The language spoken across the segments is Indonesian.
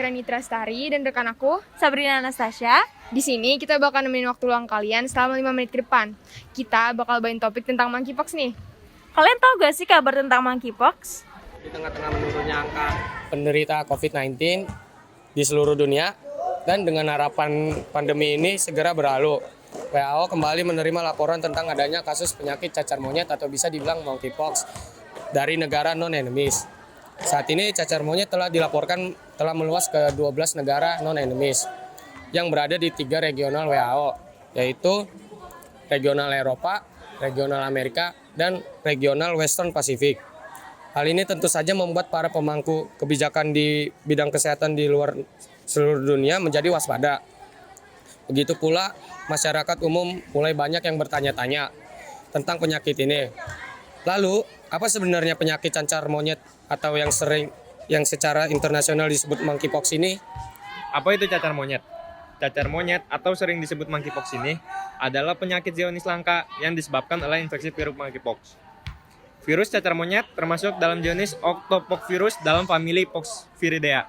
Fitrani Trastari dan rekan aku, Sabrina Anastasia. di sini kita bakal nemenin waktu luang kalian selama 5 menit ke depan. Kita bakal bawain topik tentang monkeypox nih. Kalian tahu gak sih kabar tentang monkeypox? Di tengah-tengah menurunnya angka penderita COVID-19 di seluruh dunia dan dengan harapan pandemi ini segera berlalu, WHO kembali menerima laporan tentang adanya kasus penyakit cacar monyet atau bisa dibilang monkeypox dari negara non-endemis. Saat ini cacar monyet telah dilaporkan telah meluas ke 12 negara non-endemis yang berada di 3 regional WHO, yaitu regional Eropa, regional Amerika, dan regional Western Pacific. Hal ini tentu saja membuat para pemangku kebijakan di bidang kesehatan di luar seluruh dunia menjadi waspada. Begitu pula masyarakat umum mulai banyak yang bertanya-tanya tentang penyakit ini. Lalu, apa sebenarnya penyakit cacar monyet atau yang secara internasional disebut monkeypox ini? Apa itu cacar monyet? Cacar monyet atau sering disebut monkeypox ini adalah penyakit zoonosis langka yang disebabkan oleh infeksi virus monkeypox. Virus cacar monyet termasuk dalam jenis Octopoxvirus dalam famili Poxviridae.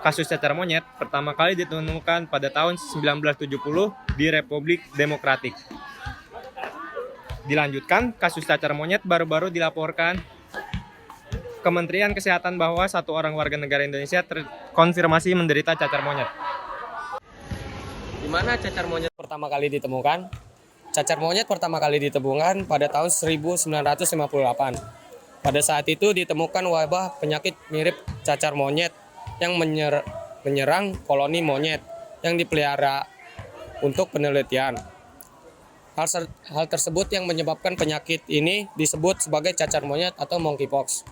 Kasus cacar monyet pertama kali ditemukan pada tahun 1970 di Republik Demokratik. Dilanjutkan, kasus cacar monyet baru-baru dilaporkan Kementerian Kesehatan bahwa 1 orang warga negara Indonesia terkonfirmasi menderita cacar monyet. Di mana cacar monyet pertama kali ditemukan? Cacar monyet pertama kali ditemukan pada tahun 1958. Pada saat itu ditemukan wabah penyakit mirip cacar monyet yang menyerang koloni monyet yang dipelihara untuk penelitian. Hal tersebut yang menyebabkan penyakit ini disebut sebagai cacar monyet atau monkeypox.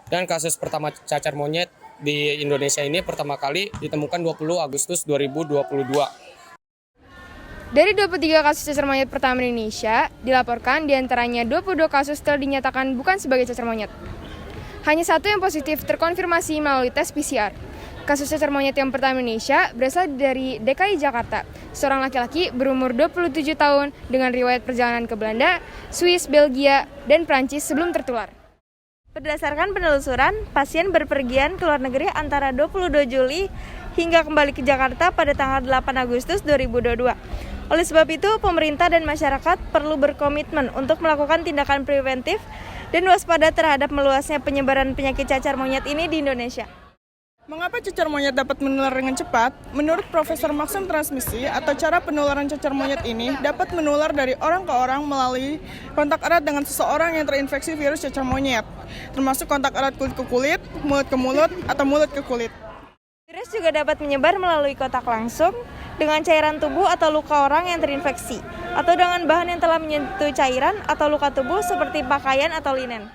Dan kasus pertama cacar monyet di Indonesia ini pertama kali ditemukan 20 Agustus 2022. Dari 23 kasus cacar monyet pertama di Indonesia, dilaporkan diantaranya 22 kasus telah dinyatakan bukan sebagai cacar monyet. Hanya 1 yang positif terkonfirmasi melalui tes PCR. Kasus cacar monyet yang pertama di Indonesia berasal dari DKI Jakarta, seorang laki-laki berumur 27 tahun dengan riwayat perjalanan ke Belanda, Swiss, Belgia, dan Prancis sebelum tertular. Berdasarkan penelusuran, pasien berpergian ke luar negeri antara 22 Juli hingga kembali ke Jakarta pada tanggal 8 Agustus 2022. Oleh sebab itu, pemerintah dan masyarakat perlu berkomitmen untuk melakukan tindakan preventif dan waspada terhadap meluasnya penyebaran penyakit cacar monyet ini di Indonesia. Mengapa cacar monyet dapat menular dengan cepat? Menurut Profesor Maxim, transmisi atau cara penularan cacar monyet ini dapat menular dari orang ke orang melalui kontak erat dengan seseorang yang terinfeksi virus cacar monyet, termasuk kontak erat kulit ke kulit, mulut ke mulut, atau mulut ke kulit. Virus juga dapat menyebar melalui kontak langsung dengan cairan tubuh atau luka orang yang terinfeksi, atau dengan bahan yang telah menyentuh cairan atau luka tubuh seperti pakaian atau linen.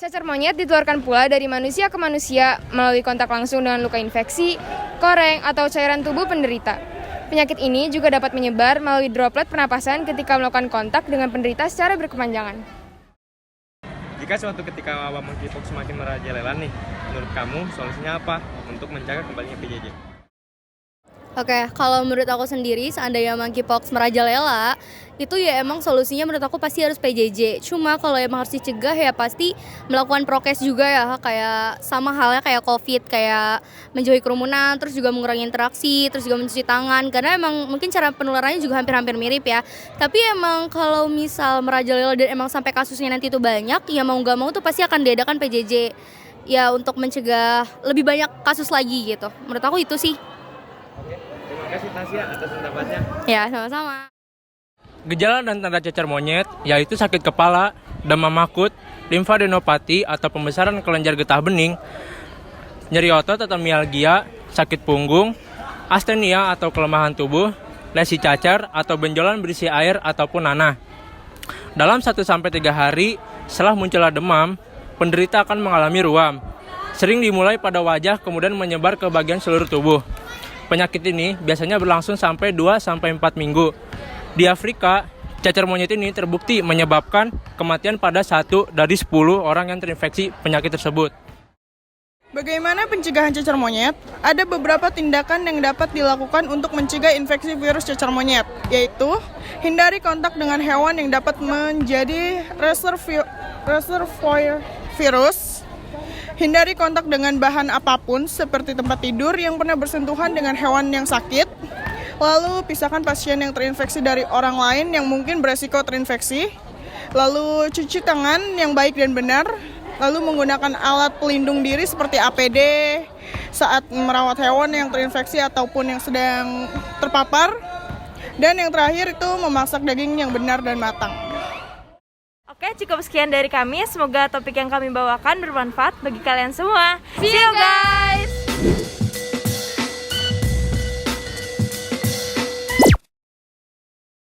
Cacar monyet ditularkan pula dari manusia ke manusia melalui kontak langsung dengan luka infeksi, koreng, atau cairan tubuh penderita. Penyakit ini juga dapat menyebar melalui droplet pernapasan ketika melakukan kontak dengan penderita secara berkepanjangan. Jika suatu ketika wabah monkeypox semakin merajalela nih, menurut kamu solusinya apa untuk mencegah kembalinya PJJ? Oke, kalau menurut aku sendiri, seandainya monkeypox merajalela, itu ya emang solusinya menurut aku pasti harus PJJ. Cuma kalau emang harus dicegah ya pasti melakukan prokes juga ya, kayak sama halnya kayak COVID, kayak menjauhi kerumunan, terus juga mengurangi interaksi, terus juga mencuci tangan. Karena emang mungkin cara penularannya juga hampir-hampir mirip ya. Tapi emang kalau misal merajalela dan emang sampai kasusnya nanti itu banyak, ya mau nggak mau tuh pasti akan diadakan PJJ. Ya untuk mencegah lebih banyak kasus lagi gitu. Menurut aku itu sih. Terima kasih Tasya atas pendapatnya. Ya, sama-sama. Gejala dan tanda cacar monyet yaitu sakit kepala, demam akut, limfadenopati atau pembesaran kelenjar getah bening, nyeri otot atau mialgia, sakit punggung, astenia atau kelemahan tubuh, lesi cacar atau benjolan berisi air ataupun nanah. Dalam 1-3 hari setelah munculnya demam, penderita akan mengalami ruam. Sering dimulai pada wajah kemudian menyebar ke bagian seluruh tubuh. Penyakit ini biasanya berlangsung sampai 2-4 minggu. Di Afrika, cacar monyet ini terbukti menyebabkan kematian pada 1 dari 10 orang yang terinfeksi penyakit tersebut. Bagaimana pencegahan cacar monyet? Ada beberapa tindakan yang dapat dilakukan untuk mencegah infeksi virus cacar monyet, yaitu hindari kontak dengan hewan yang dapat menjadi reservoir virus, Hindari kontak dengan bahan apapun seperti tempat tidur yang pernah bersentuhan dengan hewan yang sakit. Lalu pisahkan pasien yang terinfeksi dari orang lain yang mungkin beresiko terinfeksi. Lalu cuci tangan yang baik dan benar. Lalu menggunakan alat pelindung diri seperti APD saat merawat hewan yang terinfeksi ataupun yang sedang terpapar. Dan yang terakhir itu memasak daging yang benar dan matang. Oke, cukup sekian dari kami. Semoga topik yang kami bawakan bermanfaat bagi kalian semua. See you guys!